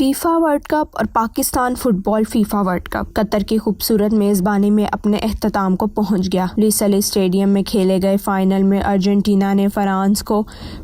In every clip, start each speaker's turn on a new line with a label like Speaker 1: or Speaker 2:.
Speaker 1: FIFA world cup اور Pakistan fit بال FIFA world cup قطر کی خوبصورت میزبانی میں اپنے اختتام کو پہنچ گیا۔ لیسل اسٹیڈیم میں کھیلے گئے فائنل میں ارجنٹینا نے فرانس کو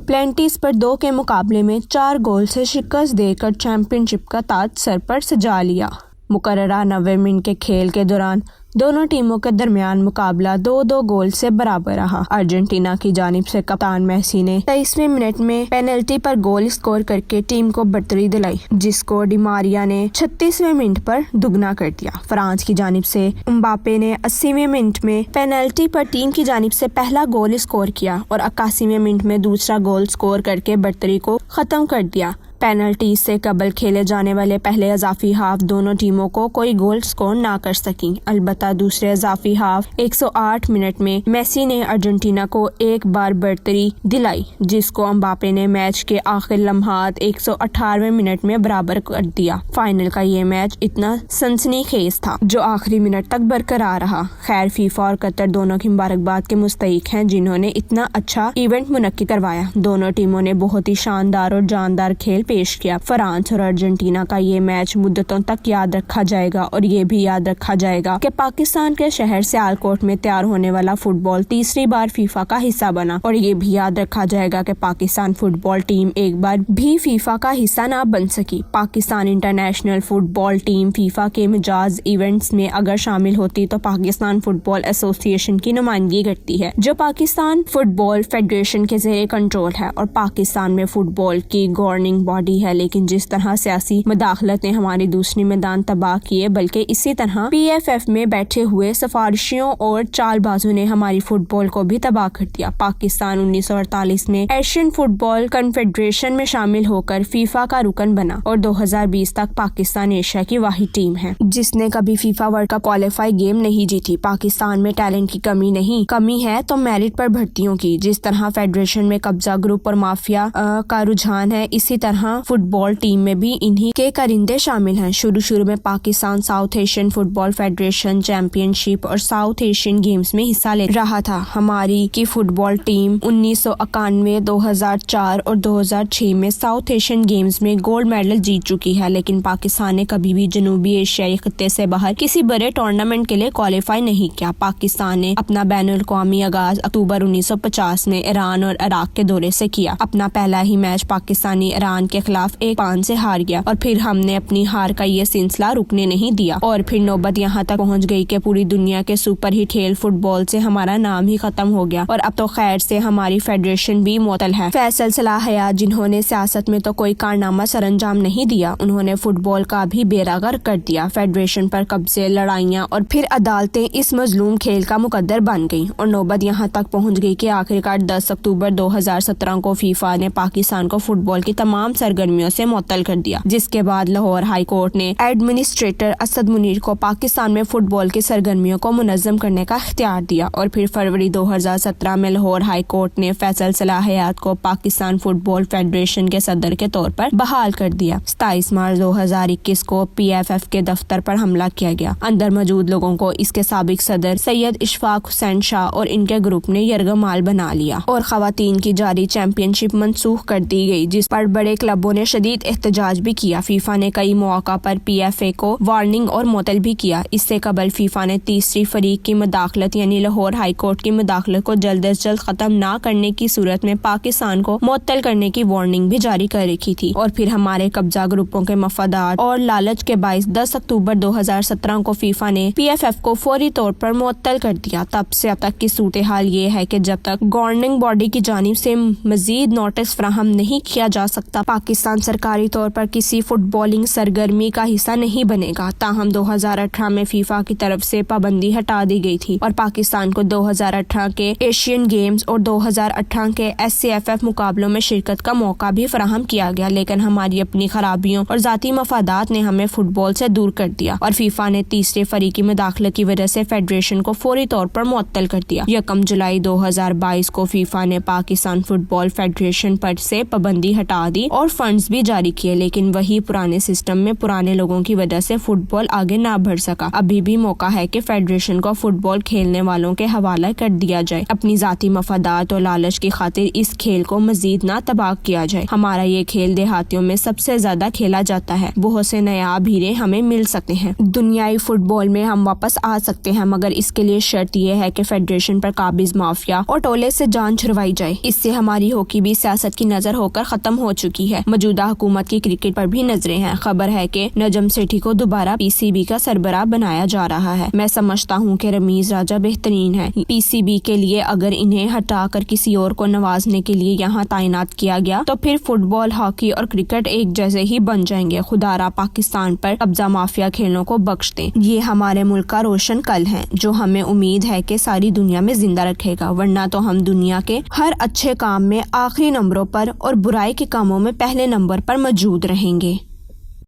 Speaker 1: پینلٹیز پر 2 کے مقابلے میں 4 گول سے شکست دے کر چیمپئن شپ کا تاج سر پر سجا لیا۔ مقررہ 90 منٹ کے کھیل کے دوران دونوں ٹیموں کے درمیان مقابلہ 2-2 گول سے برابر رہا۔ ارجنٹینا کی جانب سے کپتان میسی نے 23ویں منٹ میں پینلٹی پر گول اسکور کر کے ٹیم کو برتری دلائی، جس کو ڈی ماریا نے 36ویں منٹ پر دگنا کر دیا۔ فرانس کی جانب سے امباپے نے 80ویں منٹ میں پینلٹی پر ٹیم کی جانب سے پہلا گول اسکور کیا اور 81ویں منٹ میں دوسرا گول اسکور کر کے برتری کو ختم کر دیا۔ پینلٹی سے قبل کھیلے جانے والے پہلے اضافی ہاف دونوں ٹیموں کو کوئی گول سکور نہ کر سکیں۔ البتہ دوسرے اضافی ہاف 108 منٹ میں میسی نے ارجنٹینا کو ایک بار برتری دلائی، جس کو امباپے نے میچ کے آخر لمحات 118ویں منٹ میں برابر کر دیا۔ فائنل کا یہ میچ اتنا سنسنی خیز تھا جو آخری منٹ تک برقرار رہا۔ خیر، فیفا اور قطر دونوں کی مبارکباد کے مستحق ہیں جنہوں نے اتنا اچھا ایونٹ منعقد کروایا۔ دونوں ٹیموں نے بہت ہی شاندار اور جاندار کھیل پیش کیا۔ فرانس اور ارجنٹینا کا یہ میچ مدتوں تک یاد رکھا جائے گا اور یہ بھی یاد رکھا جائے گا کہ پاکستان کے شہر سیالکوٹ میں تیار ہونے والا فٹ بال تیسری بار فیفا کا حصہ بنا، اور یہ بھی یاد رکھا جائے گا کہ پاکستان فٹ بال ٹیم ایک بار بھی فیفا کا حصہ نہ بن سکی۔ پاکستان انٹرنیشنل فٹ بال ٹیم فیفا کے مجاز ایونٹس میں اگر شامل ہوتی تو پاکستان فٹ بال ایسوسی ایشن کی نمائندگی کرتی ہے، جو پاکستان فٹ بال فیڈریشن کے زیر کنٹرول ہے اور پاکستان میں فٹ بال کی گورننگ باڈی ہے۔ لیکن جس طرح سیاسی مداخلت نے ہماری دوسری میدان تباہ کیے، بلکہ اسی طرح پی ایف ایف میں بیٹھے ہوئے سفارشیوں اور چال بازوں نے ہماری فٹ بال کو بھی تباہ کر دیا۔ پاکستان 1948 میں ایشین فٹ بال کنفیڈریشن میں شامل ہو کر فیفا کا رکن بنا اور 2020 تک پاکستان ایشیا کی واحد ٹیم ہے جس نے کبھی FIFA world cup qualify game نہیں جیتی۔ پاکستان میں ٹیلنٹ کی کمی نہیں، کمی ہے تو میرٹ پر بھرتیوں کی۔ جس طرح فیڈریشن میں قبضہ گروپ اور مافیا کا رجحان ہے، اسی طرح فٹ بال ٹیم میں بھی انہی کے کرندے شامل ہیں۔ شروع میں پاکستان ساؤتھ ایشین فٹ بال فیڈریشن چیمپئن شپ اور ساؤتھ ایشین گیمز میں حصہ لے رہا تھا۔ ہماری کی فٹ بال ٹیم 1991، 2004 اور 2006 میں ساؤتھ ایشین گیمز میں گولڈ میڈل جیت چکی ہے، لیکن پاکستان نے کبھی بھی جنوبی ایشیائی خطے سے باہر کسی بڑے ٹورنامنٹ کے لیے کوالیفائی نہیں کیا۔ پاکستان نے اپنا بین الاقوامی آغاز اکتوبر 1950 میں ایران اور عراق کے دورے سے کیا۔ اپنا پہلا ہی میچ پاکستانی ایران کے خلاف 1-5 سے ہار گیا اور پھر ہم نے اپنی ہار کا یہ سلسلہ رکنے نہیں دیا، اور پھر نوبت یہاں تک پہنچ گئی کہ پوری دنیا کے سپر ہٹ کھیل فٹ بال سے ہمارا نام ہی ختم ہو گیا، اور اب تو خیر سے ہماری فیڈریشن بھی معطل ہے۔ فیصل صلاح حیات، جنہوں نے سیاست میں تو کوئی کارنامہ سر انجام نہیں دیا، انہوں نے فٹ بال کا بھی بیڑا غرق کر دیا۔ فیڈریشن پر قبضے، لڑائیاں اور پھر عدالتیں اس مظلوم کھیل کا مقدر بن گئیں، اور نوبت یہاں تک پہنچ گئی کہ آخرکار 10 اکتوبر 2017 کو فیفا نے پاکستان کو فٹ بال کی تمام سرگرمیوں سے معطل کر دیا، جس کے بعد لاہور ہائی کورٹ نے ایڈمنسٹریٹر اسد منیر کو پاکستان میں فٹ بال کی سرگرمیوں کو منظم کرنے کا اختیار دیا، اور پھر فروری 2017 میں لاہور ہائی کورٹ نے فیصل صلاح حیات کو پاکستان فٹ بال فیڈریشن کے صدر کے طور پر بحال کر دیا۔ 27 مارچ 2021 کو پی ایف ایف کے دفتر پر حملہ کیا گیا۔ اندر موجود لوگوں کو اس کے سابق صدر سید اشفاق حسین شاہ اور ان کے گروپ نے یرغمال بنا لیا، اور خواتین کی جاری چیمپئن شپ منسوخ کر دی گئی، جس پر بڑے کلبوں نے شدید احتجاج بھی کیا۔ فیفا نے کئی مواقع پر پی ایف اے کو وارننگ اور معطل بھی کیا۔ اس سے قبل فیفا نے تیسری فریق کی مداخلت یعنی لاہور ہائی کورٹ کی مداخلت کو جلد از جلد ختم نہ کرنے کی صورت میں پاکستان کو معطل کرنے کی وارننگ بھی جاری کر رکھی تھی، اور پھر ہمارے قبضہ گروپوں کے مفادات اور لالچ کے باعث 10 اکتوبر 2017 کو فیفا نے پی ایف ایف کو فوری طور پر معطل کر دیا۔ تب سے اب تک کی صورتحال یہ ہے کہ جب تک گورننگ باڈی کی جانب سے مزید نوٹس فراہم نہیں کیا جا سکتا، پاکستان سرکاری طور پر کسی فٹ بالنگ سرگرمی کا حصہ نہیں بنے گا۔ تاہم 2018 میں فیفا کی طرف سے پابندی ہٹا دی گئی تھی، اور پاکستان کو 2018 کے ایشین گیمز اور 2018 کے ایس سی ایف ایف مقابلوں میں شرکت کا موقع بھی فراہم کیا گیا، لیکن ہماری اپنی خرابیوں اور ذاتی مفادات نے ہمیں فٹ بال سے دور کر دیا، اور فیفا نے تیسرے فریقی مداخلت کی وجہ سے فیڈریشن کو فوری طور پر معطل کر دیا۔ 1 جولائی 2022 کو فیفا نے پاکستان فٹ بال فیڈریشن پر سے پابندی ہٹا دی اور اور فنڈز بھی جاری کیے، لیکن وہی پرانے سسٹم میں پرانے لوگوں کی وجہ سے فٹ بال آگے نہ بڑھ سکا۔ ابھی بھی موقع ہے کہ فیڈریشن کو فٹ بال کھیلنے والوں کے حوالہ کر دیا جائے، اپنی ذاتی مفادات اور لالچ کی خاطر اس کھیل کو مزید نہ تباہ کیا جائے۔ ہمارا یہ کھیل دیہاتیوں میں سب سے زیادہ کھیلا جاتا ہے، بہت سے نایاب ہیرے ہمیں مل سکتے ہیں، دنیائی فٹ بال میں ہم واپس آ سکتے ہیں، مگر اس کے لیے شرط یہ ہے کہ فیڈریشن پر قابض مافیا اور ٹولے سے جان چھڑوائی جائے۔ اس سے ہماری ہاکی بھی سیاست کی نظر ہو کر ختم ہو چکی ہے۔ موجودہ حکومت کی کرکٹ پر بھی نظریں ہیں۔ خبر ہے کہ نجم سیٹھی کو دوبارہ پی سی بی کا سربراہ بنایا جا رہا ہے۔ میں سمجھتا ہوں کہ رمیز راجہ بہترین ہے پی سی بی کے لیے۔ اگر انہیں ہٹا کر کسی اور کو نوازنے کے لیے یہاں تعینات کیا گیا تو پھر فٹ بال، ہاکی اور کرکٹ ایک جیسے ہی بن جائیں گے۔ خدا را پاکستان پر قبضہ مافیا کھیلوں کو بخش دیں۔ یہ ہمارے ملک کا روشن کل ہے جو ہمیں امید ہے کہ ساری دنیا میں زندہ رکھے گا، ورنہ تو ہم دنیا کے ہر اچھے کام میں آخری نمبروں پر اور برائی کے کاموں میں پہلے نمبر پر موجود رہیں گے۔